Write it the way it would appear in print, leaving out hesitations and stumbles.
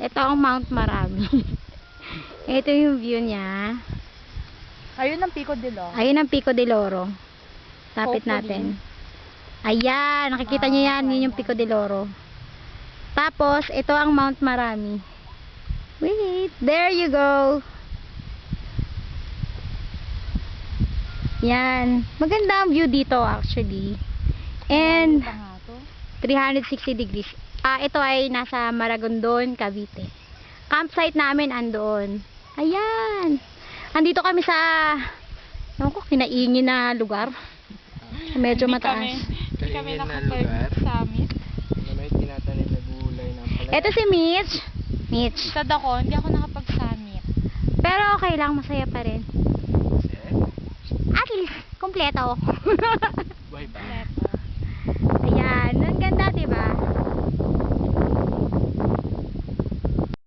Ito ang Mount Marami. Ito yung view niya. Ayun ang Pico de Loro. Ayun ang Pico de Loro. Tapit Hopefully. natin. Ayan, nakikita niyo yan. Yun yung Pico de Loro. Tapos, ito ang Mount Marami. Wait, there you go. Yan. Maganda ang view dito actually. And Pa nga to. 360 degrees. Ito ay nasa Maragondon, Cavite. Campsite namin andoon. Ayan. Andito kami sa kinaingin na lugar. Medyo mataas. Hindi kami Kaingin na lugar. nakapag-summit. Na may tinatanim na gulay ng palaya. Ito si Mitch. Mitch. Sad ako, hindi ako nakapag-summit. Pero okay lang, masaya pa rin. At least, kompleto. Buhay pa. Leto. Ayan.